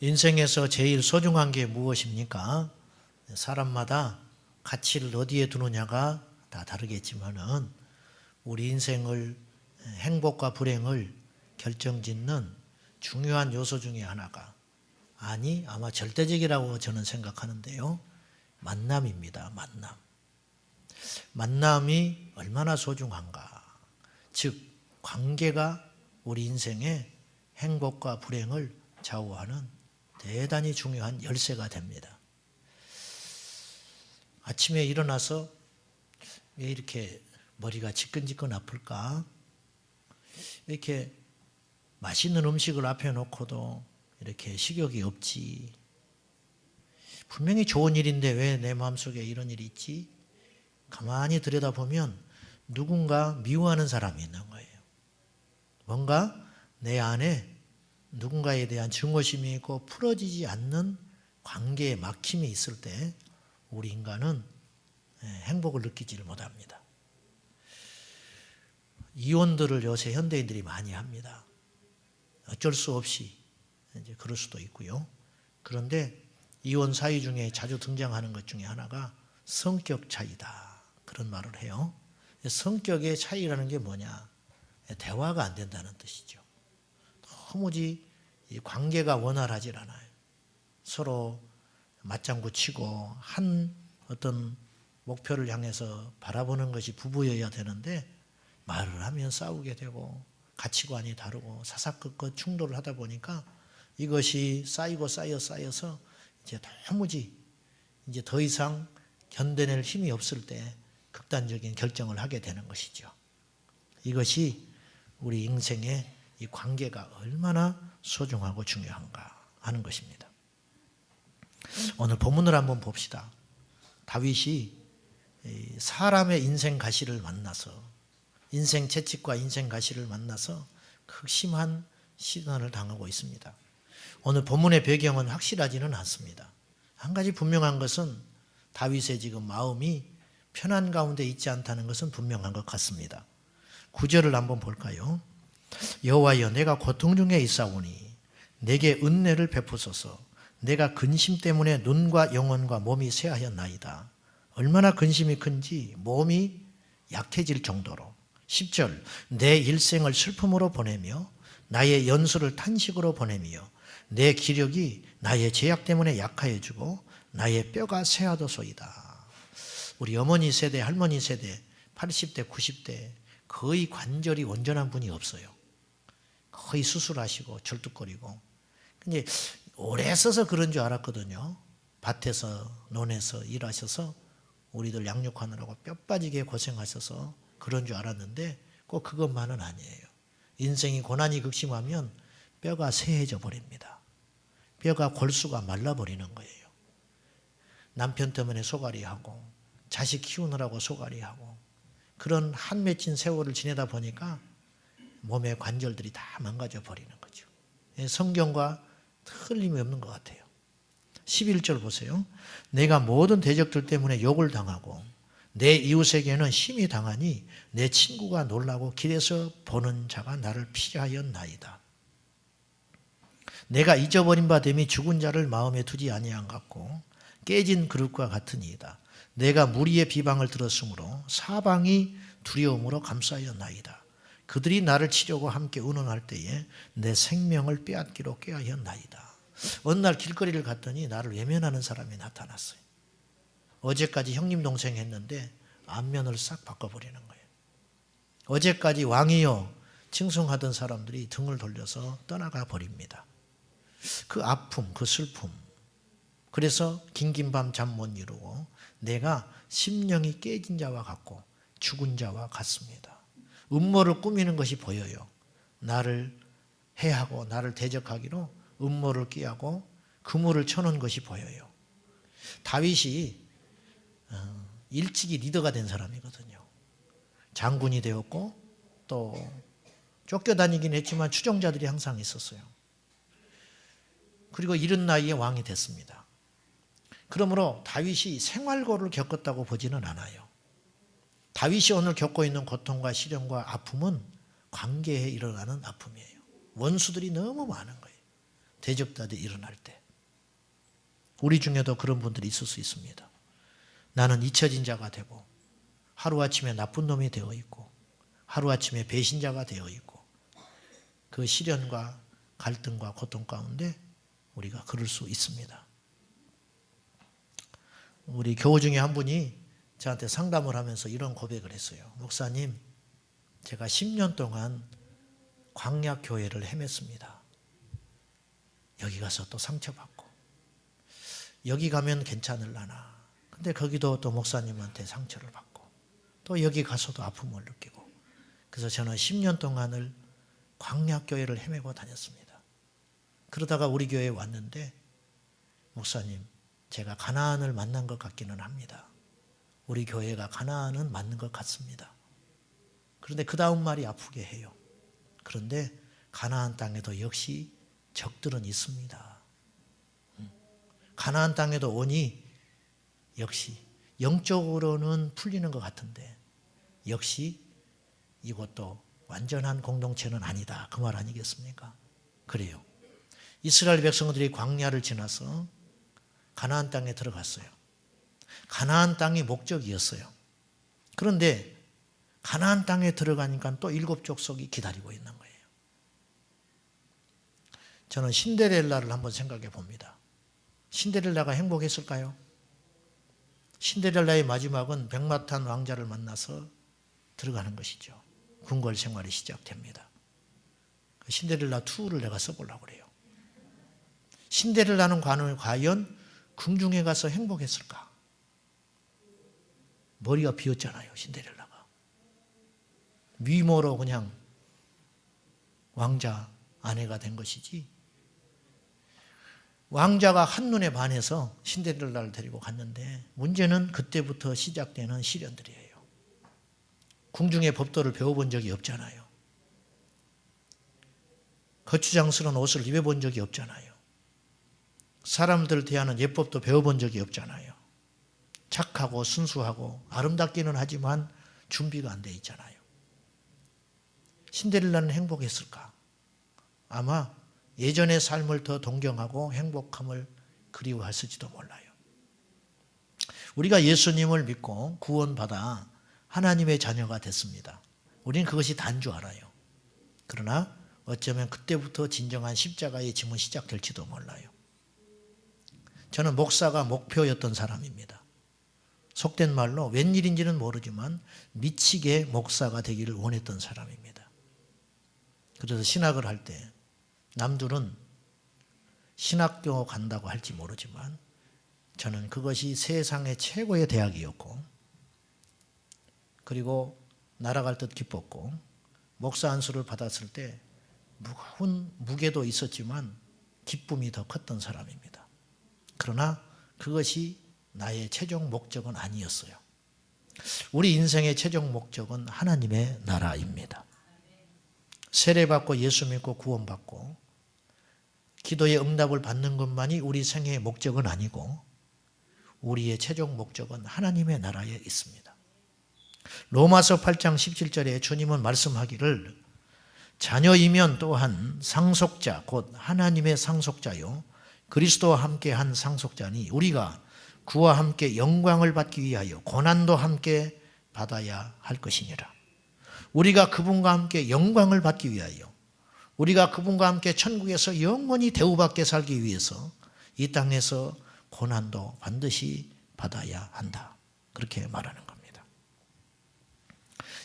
인생에서 제일 소중한 게 무엇입니까? 사람마다 가치를 어디에 두느냐가 다 다르겠지만은 우리 인생을 행복과 불행을 결정짓는 중요한 요소 중에 하나가 아마 절대적이라고 저는 생각하는데요. 만남입니다. 만남이 얼마나 소중한가. 즉 관계가 우리 인생의 행복과 불행을 좌우하는 대단히 중요한 열쇠가 됩니다. 아침에 일어나서 왜 이렇게 머리가 지끈지끈 아플까? 왜 이렇게 맛있는 음식을 앞에 놓고도 이렇게 식욕이 없지? 분명히 좋은 일인데 왜 내 마음속에 이런 일이 있지? 가만히 들여다보면 누군가 미워하는 사람이 있는 거예요. 뭔가 내 안에 누군가에 대한 증오심이 있고 풀어지지 않는 관계에 막힘이 있을 때 우리 인간은 행복을 느끼지를 못합니다. 이혼들을 요새 현대인들이 많이 합니다. 어쩔 수 없이 이제 그럴 수도 있고요. 그런데 이혼 사유 중에 자주 등장하는 것 중에 하나가 성격 차이다. 그런 말을 해요. 성격의 차이라는 게 뭐냐? 대화가 안 된다는 뜻이죠. 도무지 이 관계가 원활하질 않아요. 서로 맞장구 치고 한 어떤 목표를 향해서 바라보는 것이 부부여야 되는데 말을 하면 싸우게 되고 가치관이 다르고 사사건건 충돌을 하다 보니까 이것이 쌓이고 쌓여서 이제 도무지 이제 더 이상 견뎌낼 힘이 없을 때 극단적인 결정을 하게 되는 것이죠. 이것이 우리 인생의 이 관계가 얼마나 소중하고 중요한가 하는 것입니다. 오늘 본문을 한번 봅시다. 다윗이 사람의 인생 가시를 만나서 인생 채찍과 인생 가시를 만나서 극심한 시련을 당하고 있습니다. 오늘 본문의 배경은 확실하지는 않습니다. 한 가지 분명한 것은 다윗의 지금 마음이 편안 가운데 있지 않다는 것은 분명한 것 같습니다. 9절을 한번 볼까요? 여호와여 내가 고통 중에 있사오니 내게 은혜를 베푸소서. 내가 근심 때문에 눈과 영혼과 몸이 쇠하였나이다. 얼마나 근심이 큰지 몸이 약해질 정도로. 10절 내 일생을 슬픔으로 보내며 나의 연수를 탄식으로 보내며 내 기력이 나의 죄악 때문에 약하여지고 나의 뼈가 쇠하도소이다. 우리 어머니 세대, 할머니 세대 80대, 90대 거의 관절이 온전한 분이 없어요. 거의 수술하시고 절뚝거리고. 근데 오래 써서 그런 줄 알았거든요. 밭에서 논에서 일하셔서 우리들 양육하느라고 뼈 빠지게 고생하셔서 그런 줄 알았는데 꼭 그것만은 아니에요. 인생이 고난이 극심하면 뼈가 쇠해져 버립니다. 뼈가 골수가 말라버리는 거예요. 남편 때문에 소갈이하고 자식 키우느라고 소갈이하고 그런 한 맺힌 세월을 지내다 보니까 몸의 관절들이 다 망가져 버리는 거죠. 성경과 틀림이 없는 것 같아요. 11절 보세요. 내가 모든 대적들 때문에 욕을 당하고 내 이웃에게는 심히 당하니 내 친구가 놀라고 길에서 보는 자가 나를 피하였나이다. 내가 잊어버린 바 됨이 죽은 자를 마음에 두지 아니한 같고 깨진 그릇과 같으니이다. 내가 무리의 비방을 들었으므로 사방이 두려움으로 감싸였나이다. 그들이 나를 치려고 함께 의논할 때에 내 생명을 빼앗기로 꾀하였나이다. 어느 날 길거리를 갔더니 나를 외면하는 사람이 나타났어요. 어제까지 형님 동생 했는데 안면을 싹 바꿔버리는 거예요. 어제까지 왕이여 칭송하던 사람들이 등을 돌려서 떠나가 버립니다. 그 아픔, 그 슬픔. 그래서 긴긴 밤 잠 못 이루고 내가 심령이 깨진 자와 같고 죽은 자와 같습니다. 음모를 꾸미는 것이 보여요. 나를 해하고 나를 대적하기로 음모를 끼하고 그물을 쳐놓은 것이 보여요. 다윗이 일찍이 리더가 된 사람이거든요. 장군이 되었고 또 쫓겨다니긴 했지만 추종자들이 항상 있었어요. 그리고 이른 나이에 왕이 됐습니다. 그러므로 다윗이 생활고를 겪었다고 보지는 않아요. 다윗이 오늘 겪고 있는 고통과 시련과 아픔은 관계에 일어나는 아픔이에요. 원수들이 너무 많은 거예요. 대접다들 일어날 때. 우리 중에도 그런 분들이 있을 수 있습니다. 나는 잊혀진 자가 되고 하루아침에 나쁜 놈이 되어 있고 하루아침에 배신자가 되어 있고 그 시련과 갈등과 고통 가운데 우리가 그럴 수 있습니다. 우리 교우 중에 한 분이 저한테 상담을 하면서 이런 고백을 했어요. 목사님, 제가 10년 동안 광야교회를 헤맸습니다. 여기 가서 또 상처받고 여기 가면 괜찮을라나. 근데 거기도 또 목사님한테 상처를 받고 또 여기 가서도 아픔을 느끼고 그래서 저는 10년 동안을 광야교회를 헤매고 다녔습니다. 그러다가 우리 교회에 왔는데 목사님, 제가 가나안을 만난 것 같기는 합니다. 우리 교회가 가나안은 맞는 것 같습니다. 그런데 그 다음 말이 아프게 해요. 그런데 가나안 땅에도 역시 적들은 있습니다. 가나안 땅에도 오니 역시 영적으로는 풀리는 것 같은데 역시 이것도 완전한 공동체는 아니다. 그 말 아니겠습니까? 그래요. 이스라엘 백성들이 광야를 지나서 가나안 땅에 들어갔어요. 가나안 땅이 목적이었어요. 그런데 가나안 땅에 들어가니까 또 7 족속이 기다리고 있는 거예요. 저는 신데렐라를 한번 생각해 봅니다. 신데렐라가 행복했을까요? 신데렐라의 마지막은 백마탄 왕자를 만나서 들어가는 것이죠. 궁궐 생활이 시작됩니다. 신데렐라 2를 내가 써보려고 그래요. 신데렐라는 과연 궁중에 가서 행복했을까? 머리가 비었잖아요, 신데렐라가. 미모로 그냥 왕자 아내가 된 것이지. 왕자가 한눈에 반해서 신데렐라를 데리고 갔는데 문제는 그때부터 시작되는 시련들이에요. 궁중의 법도를 배워본 적이 없잖아요. 거추장스러운 옷을 입어본 적이 없잖아요. 사람들 대하는 예법도 배워본 적이 없잖아요. 착하고 순수하고 아름답기는 하지만 준비가 안 돼 있잖아요. 신데렐라는 행복했을까? 아마 예전의 삶을 더 동경하고 행복함을 그리워했을지도 몰라요. 우리가 예수님을 믿고 구원받아 하나님의 자녀가 됐습니다. 우리는 그것이 다인 줄 알아요. 그러나 어쩌면 그때부터 진정한 십자가의 짐은 시작될지도 몰라요. 저는 목사가 목표였던 사람입니다. 속된 말로 웬일인지는 모르지만 미치게 목사가 되기를 원했던 사람입니다. 그래서 신학을 할 때 남들은 신학교 간다고 할지 모르지만 저는 그것이 세상의 최고의 대학이었고 그리고 날아갈 듯 기뻤고 목사 안수를 받았을 때 무거운 무게도 있었지만 기쁨이 더 컸던 사람입니다. 그러나 그것이 나의 최종 목적은 아니었어요. 우리 인생의 최종 목적은 하나님의 나라입니다. 세례받고 예수 믿고 구원받고 기도의 응답을 받는 것만이 우리 생애의 목적은 아니고 우리의 최종 목적은 하나님의 나라에 있습니다. 로마서 8장 17절에 주님은 말씀하기를 자녀이면 또한 상속자 곧 하나님의 상속자요 그리스도와 함께 한 상속자니 우리가 그와 함께 영광을 받기 위하여 고난도 함께 받아야 할 것이니라. 우리가 그분과 함께 영광을 받기 위하여 우리가 그분과 함께 천국에서 영원히 대우받게 살기 위해서 이 땅에서 고난도 반드시 받아야 한다. 그렇게 말하는 겁니다.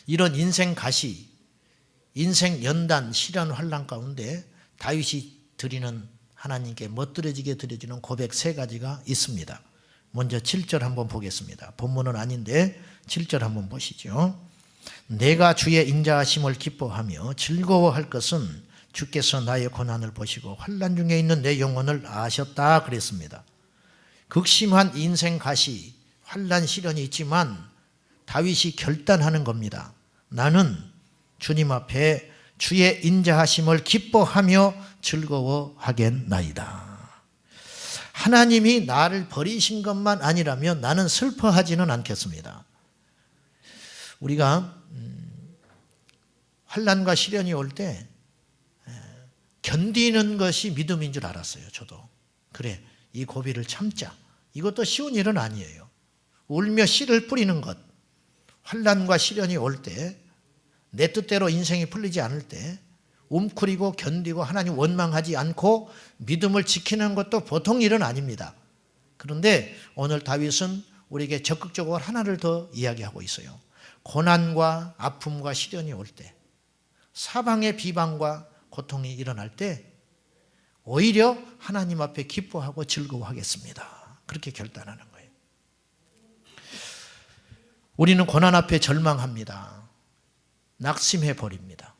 이런 인생 가시, 인생 연단, 시련, 환난 가운데 다윗이 드리는 하나님께 멋들어지게 드려지는 고백 3가지가 있습니다. 먼저 7절 한번 보겠습니다. 본문은 아닌데 7절 한번 보시죠. 내가 주의 인자하심을 기뻐하며 즐거워할 것은 주께서 나의 고난을 보시고 환난 중에 있는 내 영혼을 아셨다 그랬습니다. 극심한 인생 가시, 환난 시련이 있지만 다윗이 결단하는 겁니다. 나는 주님 앞에 주의 인자하심을 기뻐하며 즐거워하겠나이다. 하나님이 나를 버리신 것만 아니라면 나는 슬퍼하지는 않겠습니다. 우리가 환난과 시련이 올 때 견디는 것이 믿음인 줄 알았어요. 저도. 그래, 이 고비를 참자. 이것도 쉬운 일은 아니에요. 울며 씨를 뿌리는 것, 환난과 시련이 올 때, 내 뜻대로 인생이 풀리지 않을 때 움츠리고 견디고 하나님 원망하지 않고 믿음을 지키는 것도 보통 일은 아닙니다. 그런데 오늘 다윗은 우리에게 적극적으로 하나를 더 이야기하고 있어요. 고난과 아픔과 시련이 올 때, 사방의 비방과 고통이 일어날 때 오히려 하나님 앞에 기뻐하고 즐거워하겠습니다. 그렇게 결단하는 거예요. 우리는 고난 앞에 절망합니다. 낙심해 버립니다.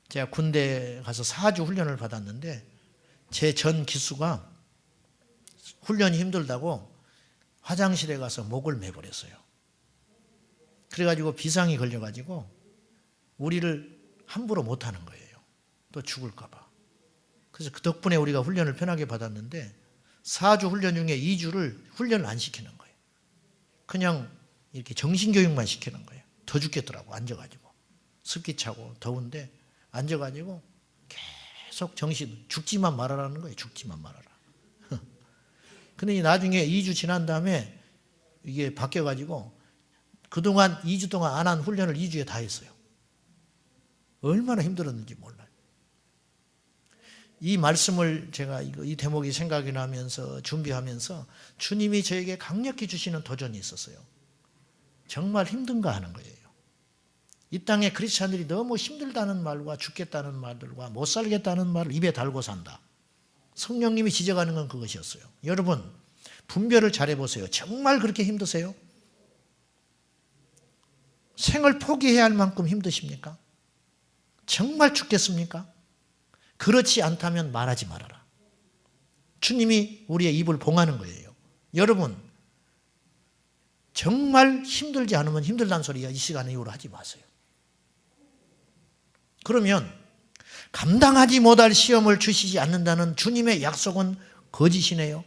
제가 군대 가서 4주 훈련을 받았는데 제 전 기수가 훈련이 힘들다고 화장실에 가서 목을 매버렸어요. 그래가지고 비상이 걸려가지고 우리를 함부로 못하는 거예요. 또 죽을까 봐. 그래서 그 덕분에 우리가 훈련을 편하게 받았는데 4주 훈련 중에 2주를 훈련을 안 시키는 거예요. 그냥 이렇게 정신교육만 시키는 거예요. 더 죽겠더라고, 앉아가지고. 습기 차고 더운데 앉아가지고 계속 죽지만 말아라는 거예요. 죽지만 말아라. 근데 나중에 2주 지난 다음에 이게 바뀌어가지고 그동안 2주 동안 안 한 훈련을 2주에 다 했어요. 얼마나 힘들었는지 몰라요. 이 말씀을 제가 이 대목이 생각이 나면서 준비하면서 주님이 저에게 강력히 주시는 도전이 있었어요. 정말 힘든가 하는 거예요. 이 땅에 크리스찬들이 너무 힘들다는 말과 죽겠다는 말들과 못 살겠다는 말을 입에 달고 산다. 성령님이 지적하는 건 그것이었어요. 여러분, 분별을 잘해보세요. 정말 그렇게 힘드세요? 생을 포기해야 할 만큼 힘드십니까? 정말 죽겠습니까? 그렇지 않다면 말하지 말아라. 주님이 우리의 입을 봉하는 거예요. 여러분, 정말 힘들지 않으면 힘들다는 소리가 이 시간 이후로 하지 마세요. 그러면 감당하지 못할 시험을 주시지 않는다는 주님의 약속은 거짓이네요.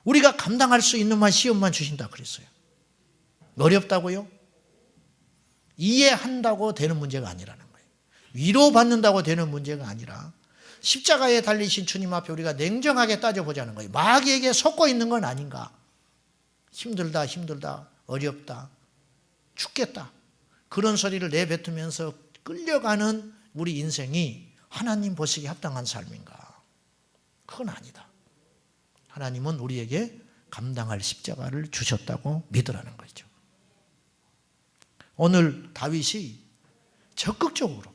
우리가 감당할 수 있는 시험만 주신다 그랬어요. 어렵다고요? 이해한다고 되는 문제가 아니라는 거예요. 위로받는다고 되는 문제가 아니라 십자가에 달리신 주님 앞에 우리가 냉정하게 따져보자는 거예요. 마귀에게 속고 있는 건 아닌가? 힘들다, 어렵다, 죽겠다. 그런 소리를 내뱉으면서 끌려가는 우리 인생이 하나님 보시기에 합당한 삶인가? 그건 아니다. 하나님은 우리에게 감당할 십자가를 주셨다고 믿으라는 거죠. 오늘 다윗이 적극적으로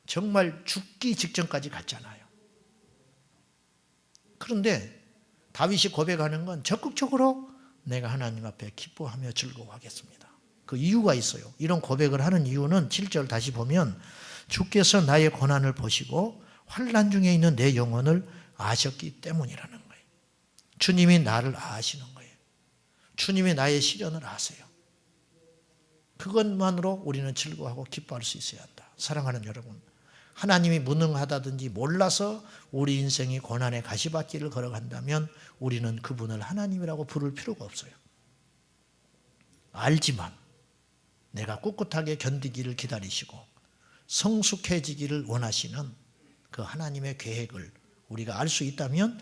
정말 죽기 직전까지 갔잖아요. 그런데 다윗이 고백하는 건 적극적으로 내가 하나님 앞에 기뻐하며 즐거워하겠습니다. 그 이유가 있어요. 이런 고백을 하는 이유는 7절 다시 보면 주께서 나의 고난을 보시고 환난 중에 있는 내 영혼을 아셨기 때문이라는 거예요. 주님이 나를 아시는 거예요. 주님이 나의 시련을 아세요. 그것만으로 우리는 즐거워하고 기뻐할 수 있어야 한다. 사랑하는 여러분, 하나님이 무능하다든지 몰라서 우리 인생이 고난의 가시밭길을 걸어간다면 우리는 그분을 하나님이라고 부를 필요가 없어요. 알지만 내가 꿋꿋하게 견디기를 기다리시고 성숙해지기를 원하시는 그 하나님의 계획을 우리가 알 수 있다면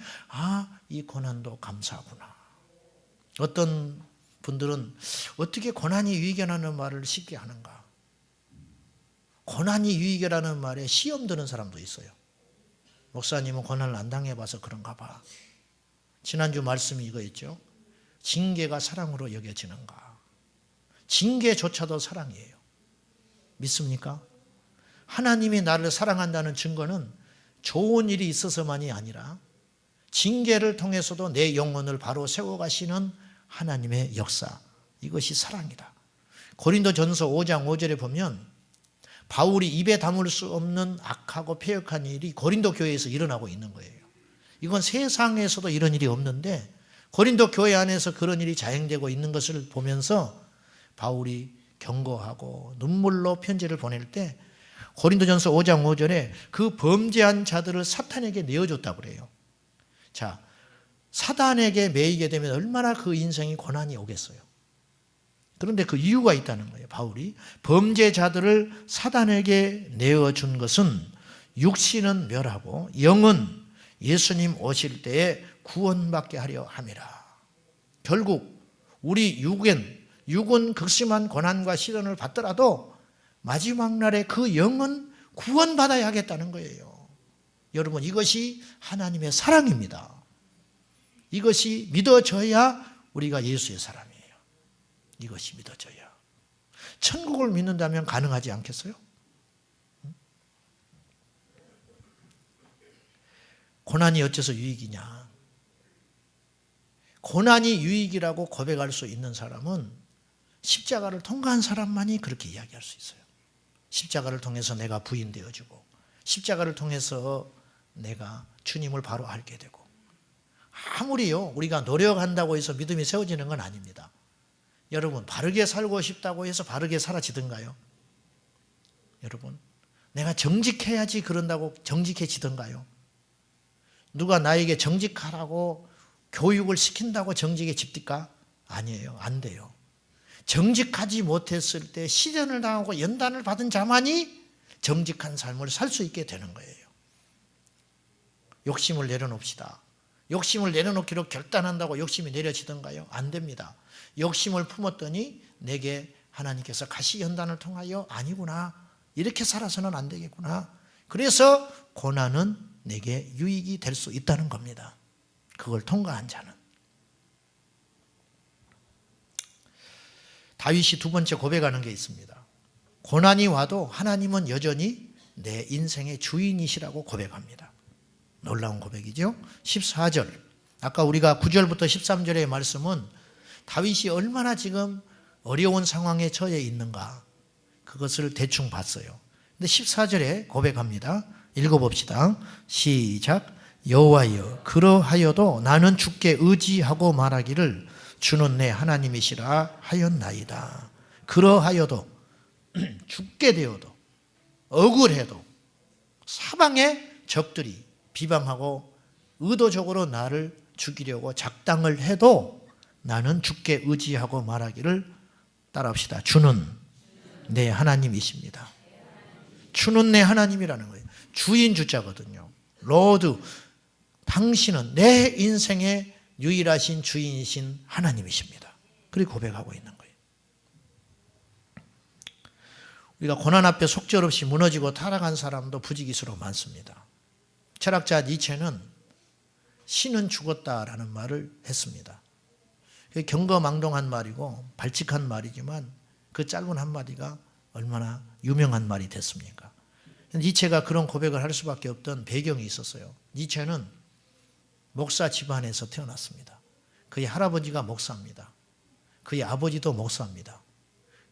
이 고난도 감사하구나. 어떤 분들은 어떻게 고난이 유익이라는 말을 쉽게 하는가? 고난이 유익이라는 말에 시험 드는 사람도 있어요. 목사님은 고난을 안 당해봐서 그런가 봐. 지난주 말씀이 이거였죠. 징계가 사랑으로 여겨지는가? 징계조차도 사랑이에요. 믿습니까? 하나님이 나를 사랑한다는 증거는 좋은 일이 있어서만이 아니라 징계를 통해서도 내 영혼을 바로 세워가시는 하나님의 역사, 이것이 사랑이다. 고린도전서 5장 5절에 보면 바울이 입에 담을 수 없는 악하고 패역한 일이 고린도 교회에서 일어나고 있는 거예요. 이건 세상에서도 이런 일이 없는데 고린도 교회 안에서 그런 일이 자행되고 있는 것을 보면서 바울이 경고하고 눈물로 편지를 보낼 때 고린도전서 5장 5절에 그 범죄한 자들을 사탄에게 내어줬다고 그래요. 자, 사단에게 매이게 되면 얼마나 그 인생이 고난이 오겠어요. 그런데 그 이유가 있다는 거예요. 바울이 범죄자들을 사단에게 내어준 것은 육신은 멸하고 영은 예수님 오실 때에 구원받게 하려 함이라. 결국 우리 육은 극심한 고난과 시련을 받더라도 마지막 날에 그 영은 구원받아야 하겠다는 거예요. 여러분, 이것이 하나님의 사랑입니다. 이것이 믿어져야 우리가 예수의 사람이에요. 이것이 믿어져야. 천국을 믿는다면 가능하지 않겠어요? 고난이 어째서 유익이냐? 고난이 유익이라고 고백할 수 있는 사람은 십자가를 통과한 사람만이 그렇게 이야기할 수 있어요. 십자가를 통해서 내가 부인되어지고, 십자가를 통해서 내가 주님을 바로 알게 되고, 아무리요 우리가 노력한다고 해서 믿음이 세워지는 건 아닙니다. 여러분, 바르게 살고 싶다고 해서 바르게 살아지던가요? 여러분, 내가 정직해야지 그런다고 정직해지던가요? 누가 나에게 정직하라고 교육을 시킨다고 정직해집니까? 아니에요. 안 돼요. 정직하지 못했을 때 시련을 당하고 연단을 받은 자만이 정직한 삶을 살 수 있게 되는 거예요. 욕심을 내려놓읍시다. 욕심을 내려놓기로 결단한다고 욕심이 내려지던가요? 안 됩니다. 욕심을 품었더니 내게 하나님께서 가시 연단을 통하여 아니구나, 이렇게 살아서는 안 되겠구나. 그래서 고난은 내게 유익이 될 수 있다는 겁니다. 그걸 통과한 자는. 다윗이 두 번째 고백하는 게 있습니다. 고난이 와도 하나님은 여전히 내 인생의 주인이시라고 고백합니다. 놀라운 고백이죠. 14절, 아까 우리가 9절부터 13절의 말씀은 다윗이 얼마나 지금 어려운 상황에 처해 있는가, 그것을 대충 봤어요. 근데 14절에 고백합니다. 읽어봅시다. 시작. 여호와여, 그러하여도 나는 주께 의지하고 말하기를 주는 내 하나님이시라 하였나이다. 그러하여도 죽게 되어도, 억울해도, 사방의 적들이 비방하고 의도적으로 나를 죽이려고 작당을 해도 나는 주께 의지하고 말하기를, 따라합시다. 주는 내 하나님이십니다. 주는 내 하나님이라는 거예요. 주인 주자거든요. 로드, 당신은 내 인생의 유일하신 주인이신 하나님이십니다. 그렇게 고백하고 있는 거예요. 우리가 고난 앞에 속절없이 무너지고 타락한 사람도 부지기수로 많습니다. 철학자 니체는 신은 죽었다라는 말을 했습니다. 경거망동한 말이고 발칙한 말이지만 그 짧은 한마디가 얼마나 유명한 말이 됐습니까? 니체가 그런 고백을 할 수밖에 없던 배경이 있었어요. 니체는 목사 집안에서 태어났습니다. 그의 할아버지가 목사입니다. 그의 아버지도 목사입니다.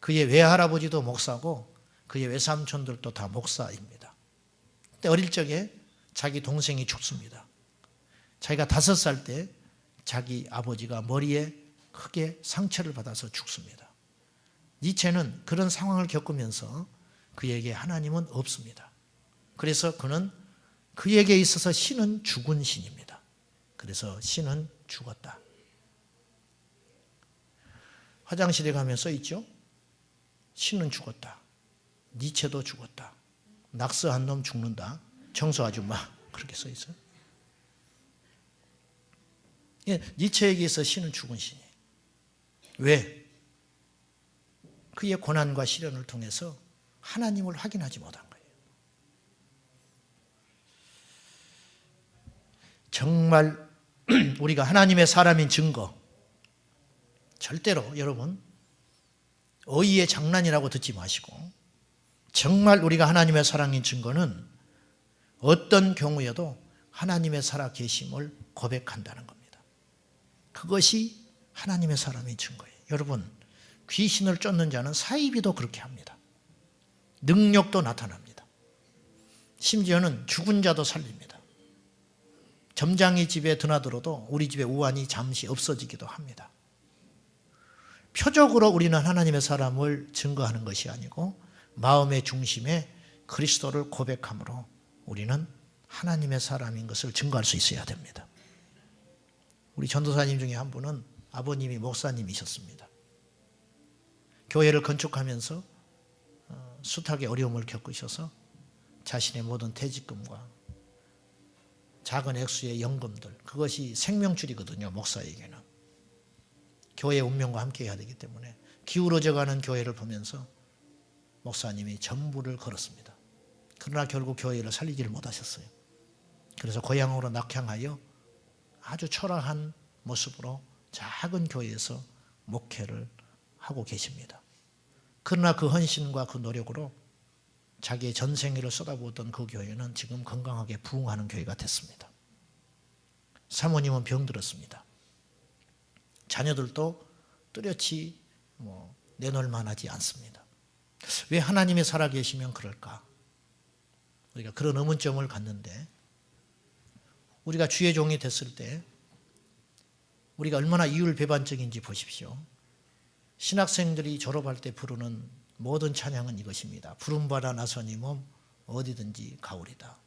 그의 외할아버지도 목사고 그의 외삼촌들도 다 목사입니다. 그때 어릴 적에 자기 동생이 죽습니다. 자기가 5살 때 자기 아버지가 머리에 크게 상처를 받아서 죽습니다. 니체는 그런 상황을 겪으면서 그에게 하나님은 없습니다. 그래서 그는, 그에게 있어서 신은 죽은 신입니다. 그래서 신은 죽었다. 화장실에 가면 써 있죠? 신은 죽었다. 니체도 죽었다. 낙서한 놈 죽는다. 청소 아줌마, 그렇게 써 있어요. 예, 니체에게 있어 신은 죽은 신이에요. 왜? 그의 고난과 시련을 통해서 하나님을 확인하지 못한 거예요. 정말 우리가 하나님의 사람인 증거, 절대로 여러분 어이의 장난이라고 듣지 마시고, 정말 우리가 하나님의 사랑인 증거는 어떤 경우에도 하나님의 살아계심을 고백한다는 겁니다. 그것이 하나님의 사람인 증거예요. 여러분, 귀신을 쫓는 자는 사이비도 그렇게 합니다. 능력도 나타납니다. 심지어는 죽은 자도 살립니다. 점장이 집에 드나들어도 우리 집에 우환이 잠시 없어지기도 합니다. 표적으로 우리는 하나님의 사람을 증거하는 것이 아니고 마음의 중심에 그리스도를 고백함으로 우리는 하나님의 사람인 것을 증거할 수 있어야 됩니다. 우리 전도사님 중에 한 분은 아버님이 목사님이셨습니다. 교회를 건축하면서 숱하게 어려움을 겪으셔서 자신의 모든 퇴직금과 작은 액수의 연금들, 그것이 생명줄이거든요. 목사에게는. 교회 운명과 함께 해야 되기 때문에 기울어져가는 교회를 보면서 목사님이 전부를 걸었습니다. 그러나 결국 교회를 살리지를 못하셨어요. 그래서 고향으로 낙향하여 아주 초라한 모습으로 작은 교회에서 목회를 하고 계십니다. 그러나 그 헌신과 그 노력으로 자기의 전생애를 쏟아부었던 그 교회는 지금 건강하게 부흥하는 교회가 됐습니다. 사모님은 병들었습니다. 자녀들도 뚜렷이 내놓을 만하지 않습니다. 왜 하나님이 살아계시면 그럴까? 우리가 그런 의문점을 갖는데, 우리가 주의 종이 됐을 때 우리가 얼마나 이율배반적인지 보십시오. 신학생들이 졸업할 때 부르는 모든 찬양은 이것입니다. 부름받아 나서니 몸 어디든지 가오리다.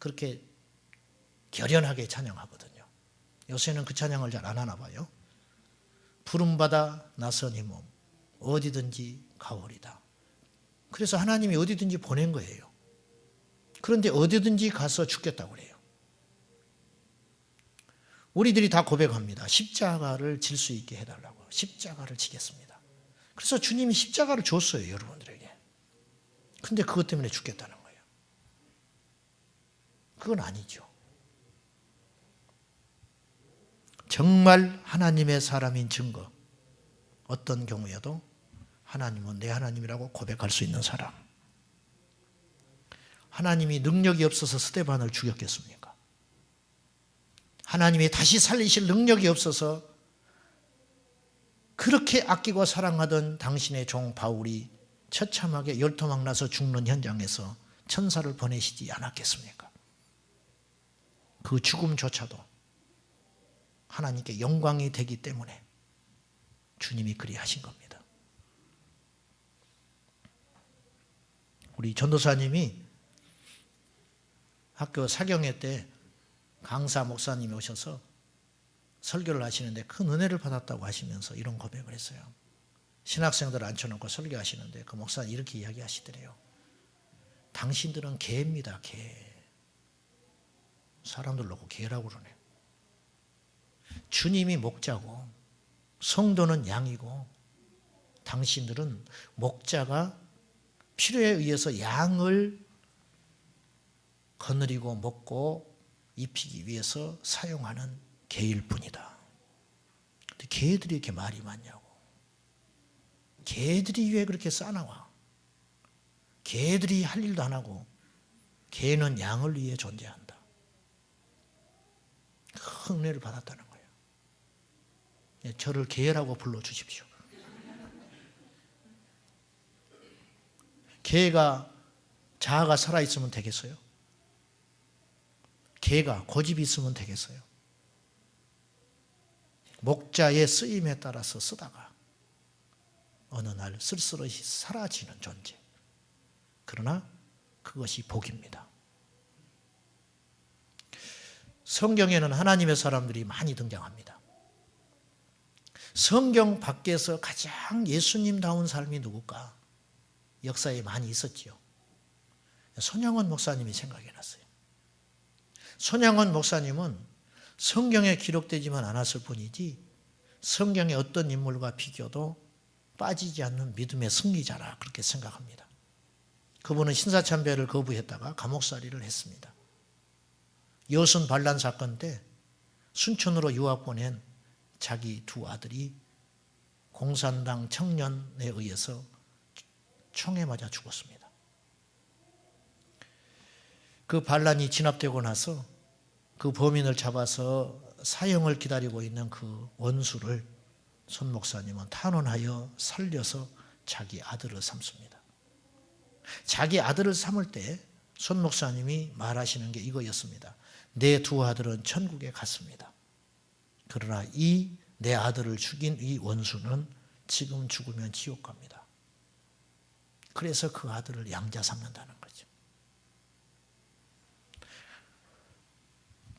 그렇게 결연하게 찬양하거든요. 요새는 그 찬양을 잘 안 하나 봐요. 부름받아 나서니 몸 어디든지 가오리다. 그래서 하나님이 어디든지 보낸 거예요. 그런데 어디든지 가서 죽겠다고 그래요. 우리들이 다 고백합니다. 십자가를 질 수 있게 해달라고. 십자가를 지겠습니다. 그래서 주님이 십자가를 줬어요, 여러분들에게. 근데 그것 때문에 죽겠다는 거예요. 그건 아니죠. 정말 하나님의 사람인 증거, 어떤 경우에도 하나님은 내 하나님이라고 고백할 수 있는 사람. 하나님이 능력이 없어서 스데반을 죽였겠습니까? 하나님이 다시 살리실 능력이 없어서 그렇게 아끼고 사랑하던 당신의 종 바울이 처참하게 열토막 나서 죽는 현장에서 천사를 보내시지 않았겠습니까? 그 죽음조차도 하나님께 영광이 되기 때문에 주님이 그리하신 겁니다. 우리 전도사님이 학교 사경회 때 강사 목사님이 오셔서 설교를 하시는데 큰 은혜를 받았다고 하시면서 이런 고백을 했어요. 신학생들을 앉혀놓고 설교하시는데 그 목사님 이렇게 이야기하시더래요. 당신들은 개입니다, 개. 사람들 놓고 개라고 그러네. 주님이 목자고 성도는 양이고 당신들은 목자가 필요에 의해서 양을 거느리고 먹고 입히기 위해서 사용하는 개일 뿐이다. 근데 개들이 이렇게 말이 많냐고. 개들이 왜 그렇게 싸나와? 개들이 할 일도 안 하고 개는 양을 위해 존재한다. 큰 은혜를 받았다는 거예요. 저를 개라고 불러주십시오. 개가 자아가 살아있으면 되겠어요? 개가 고집이 있으면 되겠어요? 목자의 쓰임에 따라서 쓰다가 어느 날 쓸쓸히 사라지는 존재. 그러나 그것이 복입니다. 성경에는 하나님의 사람들이 많이 등장합니다. 성경 밖에서 가장 예수님다운 삶이 누굴까? 역사에 많이 있었지요. 손양원 목사님이 생각이 났어요. 손양원 목사님은 성경에 기록되지만 않았을 뿐이지 성경의 어떤 인물과 비교도 빠지지 않는 믿음의 승리자라 그렇게 생각합니다. 그분은 신사참배를 거부했다가 감옥살이를 했습니다. 여순 반란 사건 때 순천으로 유학 보낸 자기 두 아들이 공산당 청년에 의해서 총에 맞아 죽었습니다. 그 반란이 진압되고 나서 그 범인을 잡아서 사형을 기다리고 있는 그 원수를 손 목사님은 탄원하여 살려서 자기 아들을 삼습니다. 자기 아들을 삼을 때 손 목사님이 말하시는 게 이거였습니다. 내 두 아들은 천국에 갔습니다. 그러나 이 내 아들을 죽인 이 원수는 지금 죽으면 지옥 갑니다. 그래서 그 아들을 양자 삼는다는 거죠.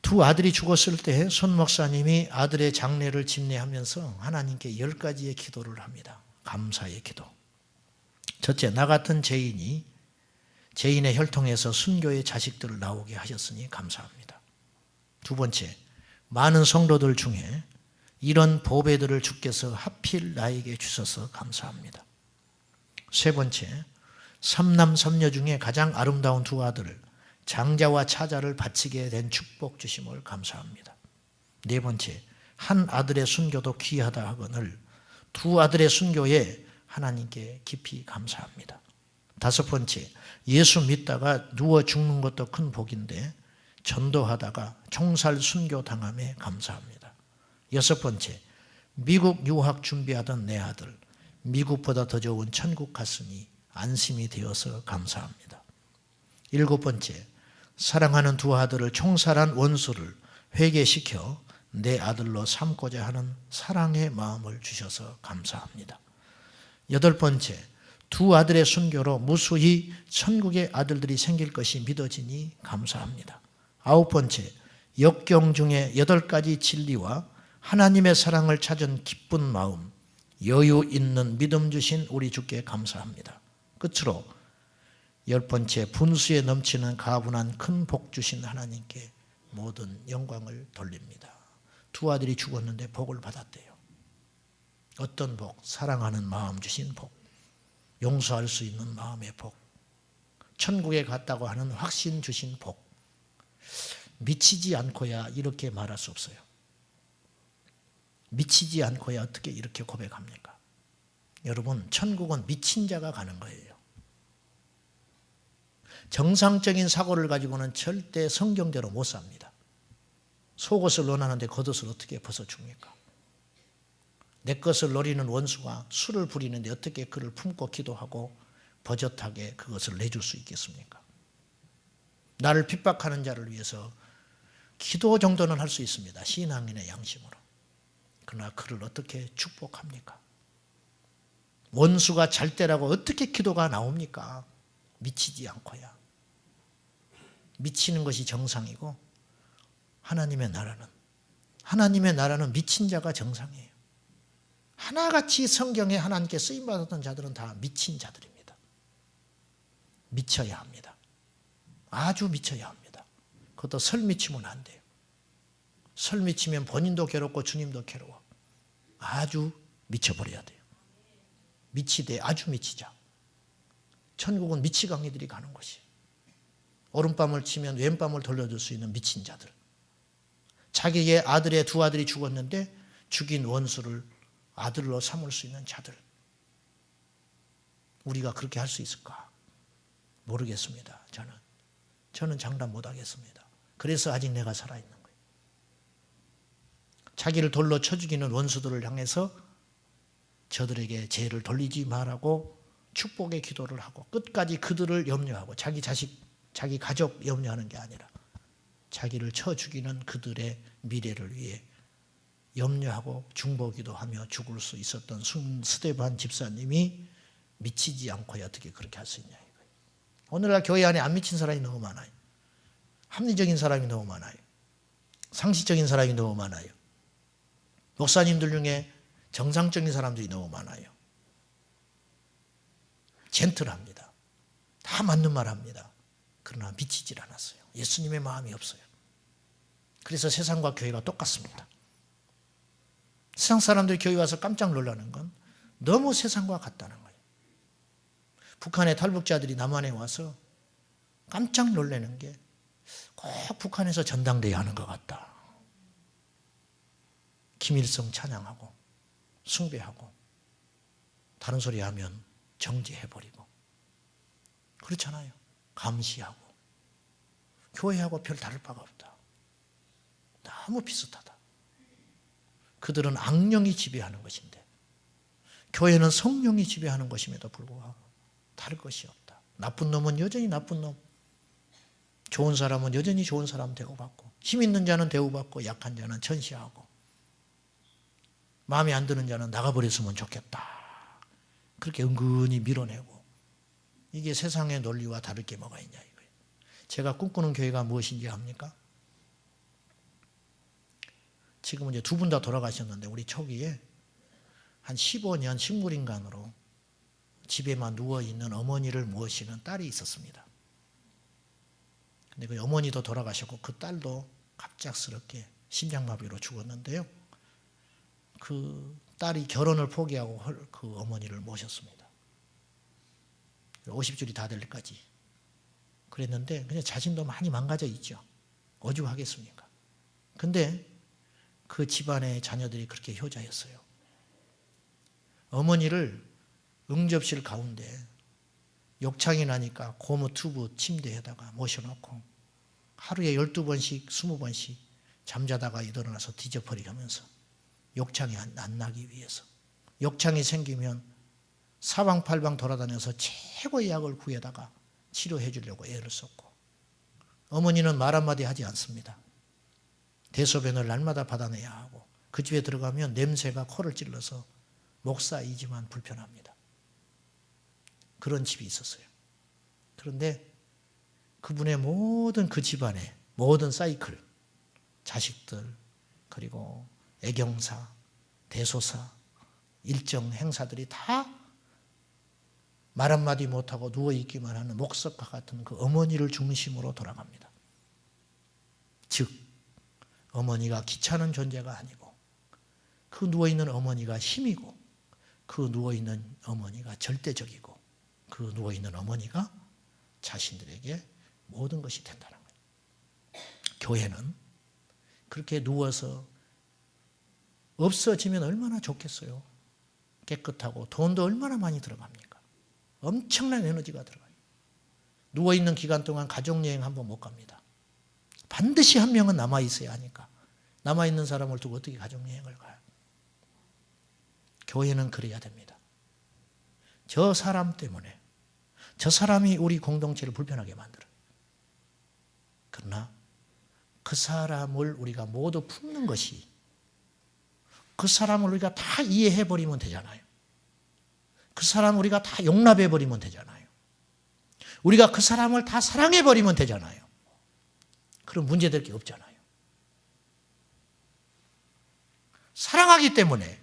두 아들이 죽었을 때 손 목사님이 아들의 장례를 집례하면서 하나님께 10가지의 기도를 합니다. 감사의 기도. 첫째, 나 같은 죄인이 죄인의 혈통에서 순교의 자식들을 나오게 하셨으니 감사합니다. 두 번째, 많은 성도들 중에 이런 보배들을 주께서 하필 나에게 주셔서 감사합니다. 세 번째, 삼남삼녀 중에 가장 아름다운 두 아들을 장자와 차자를 바치게 된 축복 주심을 감사합니다. 네 번째, 한 아들의 순교도 귀하다 하거늘 두 아들의 순교에 하나님께 깊이 감사합니다. 다섯 번째, 예수 믿다가 누워 죽는 것도 큰 복인데 전도하다가 총살 순교 당함에 감사합니다. 여섯 번째, 미국 유학 준비하던 내 아들 미국보다 더 좋은 천국 갔으니 안심이 되어서 감사합니다. 일곱 번째, 사랑하는 두 아들을 총살한 원수를 회개시켜 내 아들로 삼고자 하는 사랑의 마음을 주셔서 감사합니다. 여덟 번째, 두 아들의 순교로 무수히 천국의 아들들이 생길 것이 믿어지니 감사합니다. 아홉 번째, 역경 중에 8가지 진리와 하나님의 사랑을 찾은 기쁜 마음, 여유 있는 믿음 주신 우리 주께 감사합니다. 끝으로 10번째, 분수에 넘치는 가분한 큰 복 주신 하나님께 모든 영광을 돌립니다. 두 아들이 죽었는데 복을 받았대요. 어떤 복? 사랑하는 마음 주신 복, 용서할 수 있는 마음의 복, 천국에 갔다고 하는 확신 주신 복. 미치지 않고야 이렇게 말할 수 없어요. 미치지 않고야 어떻게 이렇게 고백합니까? 여러분, 천국은 미친 자가 가는 거예요. 정상적인 사고를 가지고는 절대 성경대로 못 삽니다. 속옷을 논하는데 겉옷을 어떻게 벗어 줍니까? 내 것을 노리는 원수가 술을 부리는데 어떻게 그를 품고 기도하고 버젓하게 그것을 내줄 수 있겠습니까? 나를 핍박하는 자를 위해서 기도 정도는 할 수 있습니다. 신앙인의 양심으로. 그러나 그를 어떻게 축복합니까? 원수가 잘 때라고 어떻게 기도가 나옵니까? 미치지 않고야. 미치는 것이 정상이고 하나님의 나라는 미친 자가 정상이에요. 하나같이 성경에 하나님께 쓰임받았던 자들은 다 미친 자들입니다. 미쳐야 합니다. 아주 미쳐야 합니다. 그것도 설 미치면 안 돼요. 설 미치면 본인도 괴롭고 주님도 괴로워. 아주 미쳐버려야 돼요. 미치되 아주 미치자. 천국은 미치광이들이 가는 곳이에요. 오른밤을 치면 왼밤을 돌려줄 수 있는 미친 자들. 자기의 아들의 두 아들이 죽었는데 죽인 원수를 아들로 삼을 수 있는 자들. 우리가 그렇게 할 수 있을까? 모르겠습니다. 저는 장담 못하겠습니다. 그래서 아직 내가 살아있는 거예요. 자기를 돌로 쳐 죽이는 원수들을 향해서 저들에게 죄를 돌리지 말라고 축복의 기도를 하고 끝까지 그들을 염려하고 자기 자식, 자기 가족 염려하는 게 아니라 자기를 쳐 죽이는 그들의 미래를 위해 염려하고 중보기도 하며 죽을 수 있었던 스데반 집사님이 미치지 않고야 어떻게 그렇게 할 수 있냐 이거예요. 오늘날 교회 안에 안 미친 사람이 너무 많아요. 합리적인 사람이 너무 많아요. 상식적인 사람이 너무 많아요. 목사님들 중에 정상적인 사람들이 너무 많아요. 젠틀합니다. 다 맞는 말 합니다. 그러나 미치질 않았어요. 예수님의 마음이 없어요. 그래서 세상과 교회가 똑같습니다. 세상 사람들이 교회 와서 깜짝 놀라는 건 너무 세상과 같다는 거예요. 북한의 탈북자들이 남한에 와서 깜짝 놀라는 게 꼭 북한에서 전당대회 하는 것 같다. 김일성 찬양하고 숭배하고 다른 소리 하면 정지해버리고 그렇잖아요. 감시하고 교회하고 별 다를 바가 없다. 너무 비슷하다. 그들은 악령이 지배하는 것인데 교회는 성령이 지배하는 것임에도 불구하고 다를 것이 없다. 나쁜 놈은 여전히 나쁜 놈, 좋은 사람은 여전히 좋은 사람 대우받고 힘 있는 자는 대우받고 약한 자는 천시하고 마음에 안 드는 자는 나가버렸으면 좋겠다. 그렇게 은근히 밀어내고 이게 세상의 논리와 다를 게 뭐가 있냐 이거예요. 제가 꿈꾸는 교회가 무엇인지 압니까? 지금 이제 두 분 다 돌아가셨는데 우리 초기에 한 15년 식물인간으로 집에만 누워있는 어머니를 모시는 딸이 있었습니다. 근데 그 어머니도 돌아가셨고 그 딸도 갑작스럽게 심장마비로 죽었는데요. 그 딸이 결혼을 포기하고 그 어머니를 모셨습니다. 50줄이 다 될 때까지. 그랬는데 그냥 자신도 많이 망가져 있죠. 오죽하겠습니까? 근데 그 집안의 자녀들이 그렇게 효자였어요. 어머니를 응접실 가운데 욕창이 나니까 고무 튜브 침대에다가 모셔놓고 하루에 12번씩 20번씩 잠자다가 일어나서 뒤져버리게 하면서 욕창이 안 나기 위해서, 욕창이 생기면 사방팔방 돌아다녀서 최고의 약을 구해다가 치료해 주려고 애를 썼고, 어머니는 말 한마디 하지 않습니다. 대소변을 날마다 받아내야 하고 그 집에 들어가면 냄새가 코를 찔러서 목 쌓이지만 불편합니다. 그런 집이 있었어요. 그런데 그분의 모든 그 집안의 모든 사이클, 자식들, 그리고 애경사, 대소사, 일정 행사들이 다 말 한마디 못하고 누워있기만 하는 목석과 같은 그 어머니를 중심으로 돌아갑니다. 즉 어머니가 귀찮은 존재가 아니고 그 누워있는 어머니가 힘이고 그 누워있는 어머니가 절대적이고 그 누워있는 어머니가 자신들에게 모든 것이 된다는 거예요. 교회는 그렇게 누워서 없어지면 얼마나 좋겠어요. 깨끗하고 돈도 얼마나 많이 들어갑니까? 엄청난 에너지가 들어가요. 누워있는 기간 동안 가족여행 한번 못 갑니다. 반드시 한 명은 남아있어야 하니까 남아있는 사람을 두고 어떻게 가족여행을 가요? 교회는 그래야 됩니다. 저 사람 때문에 저 사람이 우리 공동체를 불편하게 만들어요. 그러나 그 사람을 우리가 모두 품는 것이, 그 사람을 우리가 다 이해해버리면 되잖아요. 그 사람을 우리가 다 용납해버리면 되잖아요. 우리가 그 사람을 다 사랑해버리면 되잖아요. 그럼 문제될 게 없잖아요. 사랑하기 때문에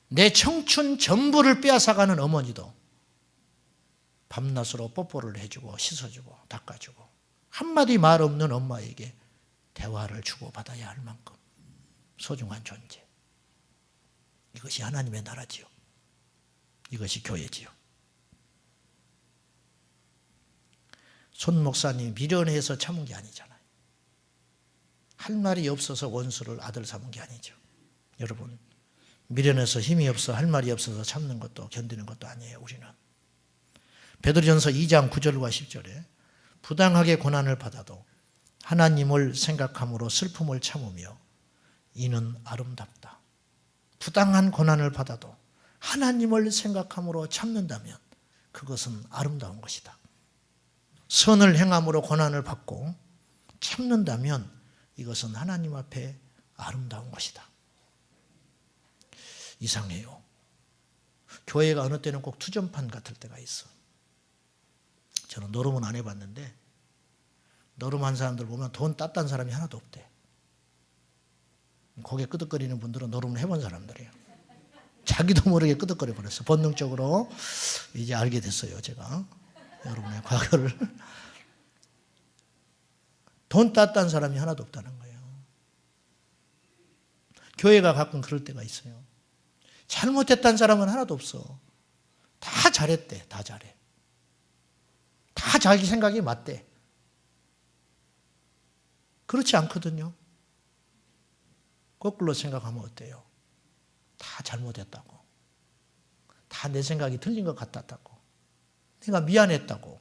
내 청춘 전부를 빼앗아가는 어머니도 밤낮으로 뽀뽀를 해주고 씻어주고 닦아주고 한마디 말 없는 엄마에게 대화를 주고받아야 할 만큼 소중한 존재. 이것이 하나님의 나라지요. 이것이 교회지요. 손 목사님 미련해서 참은 게 아니잖아요. 할 말이 없어서 원수를 아들 삼은 게 아니죠. 여러분, 미련해서 힘이 없어 할 말이 없어서 참는 것도 견디는 것도 아니에요. 우리는 베드로전서 2장 9절과 10절에 부당하게 고난을 받아도 하나님을 생각함으로 슬픔을 참으며 이는 아름답다. 부당한 고난을 받아도 하나님을 생각함으로 참는다면 그것은 아름다운 것이다. 선을 행함으로 고난을 받고 참는다면 이것은 하나님 앞에 아름다운 것이다. 이상해요. 교회가 어느 때는 꼭 투전판 같을 때가 있어. 저는 노름은 안 해봤는데 노름한 사람들 보면 돈 땄다는 사람이 하나도 없대. 고개 끄덕거리는 분들은 노름을 해본 사람들이에요. 자기도 모르게 끄덕거려 버렸어. 본능적으로 이제 알게 됐어요. 제가 여러분의 과거를. 돈 땄다는 사람이 하나도 없다는 거예요. 교회가 가끔 그럴 때가 있어요. 잘못했다는 사람은 하나도 없어. 다 잘했대. 다 잘해. 다 자기 생각이 맞대. 그렇지 않거든요. 거꾸로 생각하면 어때요? 다 잘못했다고. 다 내 생각이 틀린 것 같았다고. 내가 미안했다고.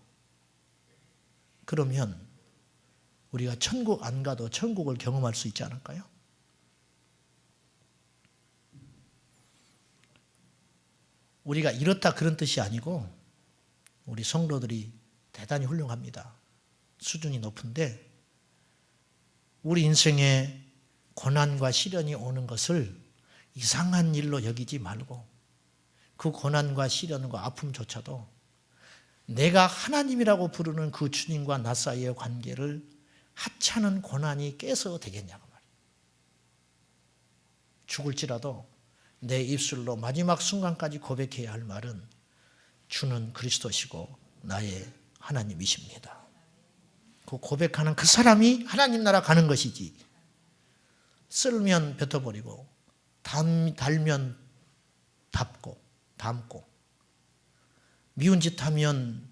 그러면 우리가 천국 안 가도 천국을 경험할 수 있지 않을까요? 우리가 이렇다 그런 뜻이 아니고 우리 성도들이 대단히 훌륭합니다. 수준이 높은데 우리 인생에 고난과 시련이 오는 것을 이상한 일로 여기지 말고 그 고난과 시련과 아픔조차도 내가 하나님이라고 부르는 그 주님과 나 사이의 관계를 하찮은 고난이 깨서 되겠냐고 말이에요. 죽을지라도 내 입술로 마지막 순간까지 고백해야 할 말은 주는 그리스도시고 나의 하나님이십니다. 그 고백하는 그 사람이 하나님 나라 가는 것이지, 쓸면 뱉어버리고 달면 담고 미운 짓 하면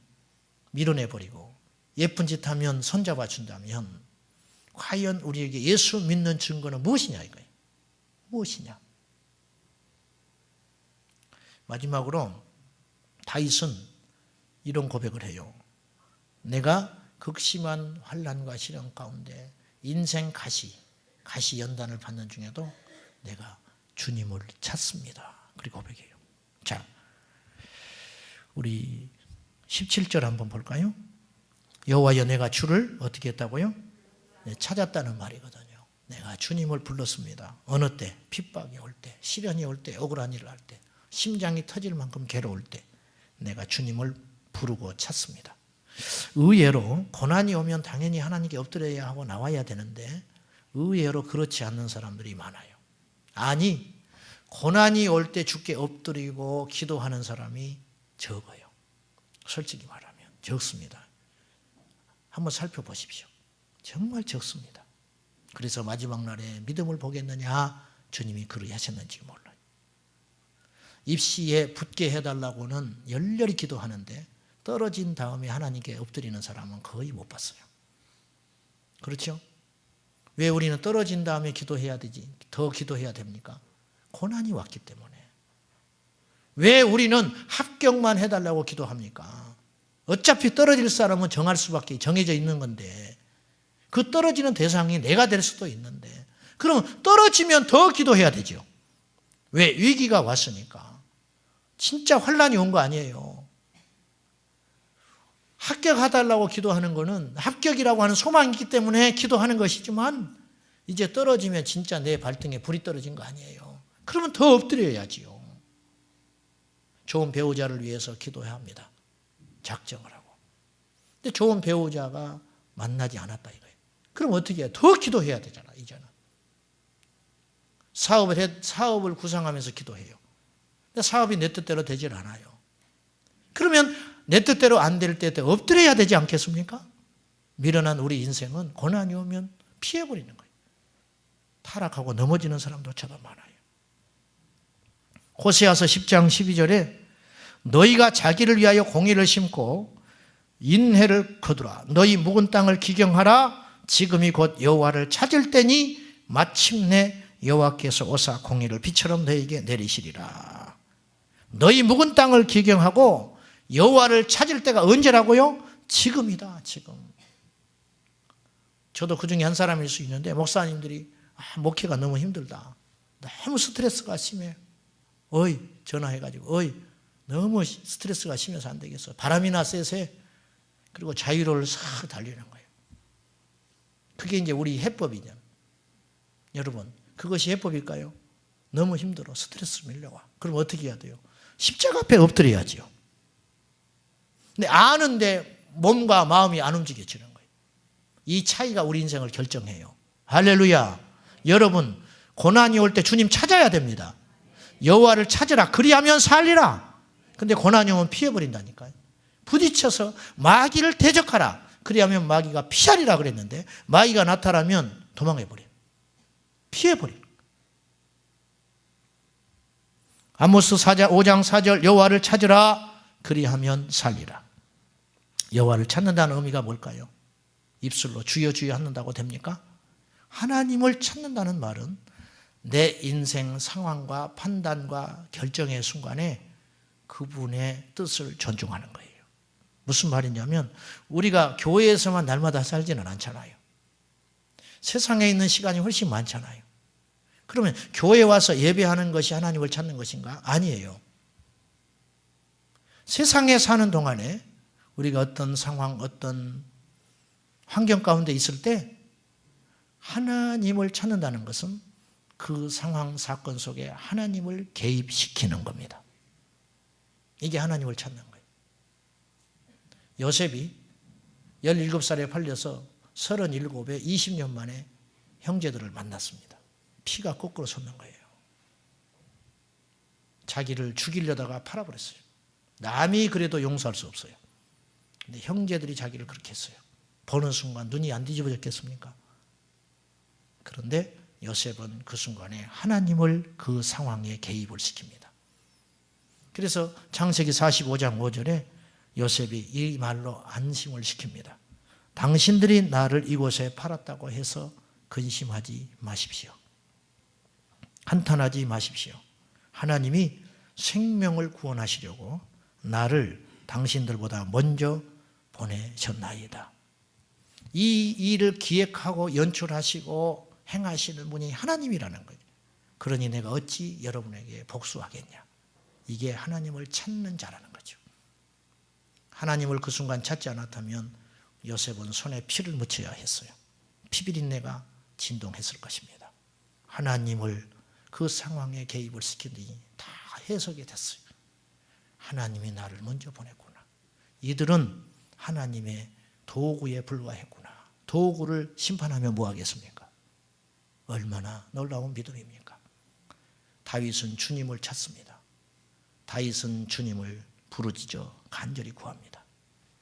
밀어내버리고 예쁜 짓 하면 손잡아 준다면 과연 우리에게 예수 믿는 증거는 무엇이냐 이거예요. 무엇이냐. 마지막으로 다윗은 이런 고백을 해요. 내가 극심한 환난과 시련 가운데 인생 가시 연단을 받는 중에도 내가 주님을 찾습니다. 그리고 고백해요. 자, 우리 17절 한번 볼까요? 여호와여 내가 주를 어떻게 했다고요? 네, 찾았다는 말이거든요. 내가 주님을 불렀습니다. 어느 때? 핍박이 올 때, 시련이 올 때, 억울한 일을 할 때, 심장이 터질 만큼 괴로울 때 내가 주님을 부르고 찾습니다. 의외로 고난이 오면 당연히 하나님께 엎드려야 하고 나와야 되는데 의외로 그렇지 않는 사람들이 많아요. 아니, 고난이 올 때 주께 엎드리고 기도하는 사람이 적어요. 솔직히 말하면 적습니다. 한번 살펴보십시오. 정말 적습니다. 그래서 마지막 날에 믿음을 보겠느냐? 주님이 그러하셨는지 몰라요. 입시에 붙게 해달라고는 열렬히 기도하는데 떨어진 다음에 하나님께 엎드리는 사람은 거의 못 봤어요. 그렇죠? 왜 우리는 떨어진 다음에 기도해야 되지? 더 기도해야 됩니까? 고난이 왔기 때문에. 왜 우리는 합격만 해달라고 기도합니까? 어차피 떨어질 사람은 정해져 있는 건데 그 떨어지는 대상이 내가 될 수도 있는데 그럼 떨어지면 더 기도해야 되죠. 왜? 위기가 왔으니까. 진짜 환난이 온 거 아니에요. 합격해달라고 기도하는 거는 합격이라고 하는 소망이 있기 때문에 기도하는 것이지만 이제 떨어지면 진짜 내 발등에 불이 떨어진 거 아니에요. 그러면 더 엎드려야지요. 좋은 배우자를 위해서 기도해야 합니다. 작정을 하고. 근데 좋은 배우자가 만나지 않았다 이거예요. 그럼 어떻게 해요? 더 기도해야 되잖아, 이제는. 사업을 구상하면서 기도해요. 근데 사업이 내 뜻대로 되질 않아요. 그러면 내 뜻대로 안 될 때 엎드려야 되지 않겠습니까? 미련한 우리 인생은 고난이 오면 피해버리는 거예요. 타락하고 넘어지는 사람도 저도 많아요. 호세아서 10장 12절에 너희가 자기를 위하여 공의를 심고 인회를 거두라. 너희 묵은 땅을 기경하라. 지금이 곧 여호와를 찾을 때니 마침내 여호와께서 오사 공의를 비처럼 너희에게 내리시리라. 너희 묵은 땅을 기경하고 여호와를 찾을 때가 언제라고요? 지금이다. 지금. 저도 그 중에 한 사람일 수 있는데 목사님들이 목회가 너무 힘들다. 너무 스트레스가 심해. 전화해가지고 너무 스트레스가 심해서 안 되겠어. 바람이나 쎄세. 그리고 자유로를 싹 달리는 거예요. 그게 이제 우리 해법이냐. 여러분, 그것이 해법일까요? 너무 힘들어. 스트레스 밀려와. 그럼 어떻게 해야 돼요? 십자가 앞에 엎드려야지요. 근데 아는데 몸과 마음이 안 움직여지는 거예요. 이 차이가 우리 인생을 결정해요. 할렐루야. 여러분, 고난이 올 때 주님 찾아야 됩니다. 여호와를 찾으라. 그리하면 살리라. 근데 고난이 오면 피해버린다니까요. 부딪혀서 마귀를 대적하라. 그리하면 마귀가 피하리라 그랬는데 마귀가 나타나면 도망해버려요. 피해버려요. 아모스 5장 4절 여호와를 찾으라. 그리하면 살리라. 여호와를 찾는다는 의미가 뭘까요? 입술로 주여 주여 한다고 됩니까? 하나님을 찾는다는 말은 내 인생 상황과 판단과 결정의 순간에 그분의 뜻을 존중하는 거예요. 무슨 말이냐면 우리가 교회에서만 날마다 살지는 않잖아요. 세상에 있는 시간이 훨씬 많잖아요. 그러면 교회 와서 예배하는 것이 하나님을 찾는 것인가? 아니에요. 세상에 사는 동안에 우리가 어떤 상황, 어떤 환경 가운데 있을 때 하나님을 찾는다는 것은 그 상황, 사건 속에 하나님을 개입시키는 겁니다. 이게 하나님을 찾는 거예요. 요셉이 17살에 팔려서 37에 20년 만에 형제들을 만났습니다. 피가 거꾸로 솟는 거예요. 자기를 죽이려다가 팔아버렸어요. 남이 그래도 용서할 수 없어요. 근데 형제들이 자기를 그렇게 했어요. 보는 순간 눈이 안 뒤집어졌겠습니까? 그런데 요셉은 그 순간에 하나님을 그 상황에 개입을 시킵니다. 그래서 창세기 45장 5절에 요셉이 이 말로 안심을 시킵니다. 당신들이 나를 이곳에 팔았다고 해서 근심하지 마십시오. 한탄하지 마십시오. 하나님이 생명을 구원하시려고 나를 당신들보다 먼저 보내셨나이다. 이 일을 기획하고 연출하시고 행하시는 분이 하나님이라는 거예요. 그러니 내가 어찌 여러분에게 복수하겠냐. 이게 하나님을 찾는 자라는 거죠. 하나님을 그 순간 찾지 않았다면 요셉은 손에 피를 묻혀야 했어요. 피비린내가 진동했을 것입니다. 하나님을 그 상황에 개입을 시키더니 다 해석이 됐어요. 하나님이 나를 먼저 보냈구나. 이들은 하나님의 도구에 불과했구나. 도구를 심판하면 뭐 하겠습니까? 얼마나 놀라운 믿음입니까? 다윗은 주님을 찾습니다. 다윗은 주님을 부르짖어 간절히 구합니다.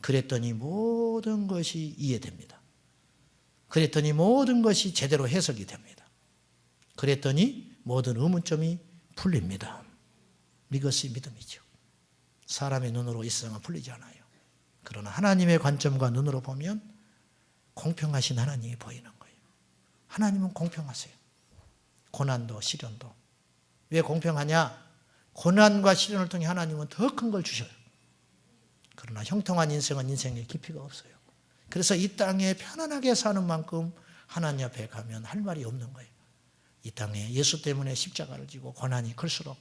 그랬더니 모든 것이 이해됩니다. 그랬더니 모든 것이 제대로 해석이 됩니다. 그랬더니 모든 의문점이 풀립니다. 이것이 믿음이죠. 사람의 눈으로 이 세상은 풀리지 않아요. 그러나 하나님의 관점과 눈으로 보면 공평하신 하나님이 보이는 거예요. 하나님은 공평하세요. 고난도 시련도. 왜 공평하냐? 고난과 시련을 통해 하나님은 더 큰 걸 주셔요. 그러나 형통한 인생은 인생의 깊이가 없어요. 그래서 이 땅에 편안하게 사는 만큼 하나님 앞에 가면 할 말이 없는 거예요. 이 땅에 예수 때문에 십자가를 지고 고난이 클수록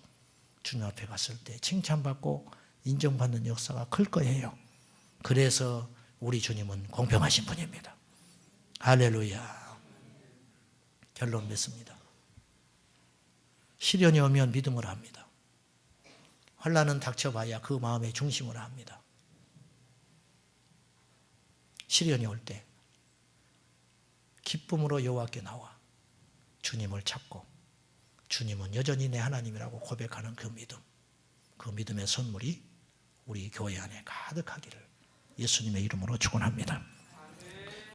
주님 앞에 갔을 때 칭찬받고 인정받는 역사가 클 거예요. 그래서 우리 주님은 공평하신 분입니다. 할렐루야. 결론 맺습니다. 시련이 오면 믿음을 합니다. 환난은 닥쳐봐야 그 마음의 중심을 합니다. 시련이 올 때 기쁨으로 여호와께 나와 주님을 찾고 주님은 여전히 내 하나님이라고 고백하는 그 믿음, 그 믿음의 선물이 우리 교회 안에 가득하기를 예수님의 이름으로 축원합니다.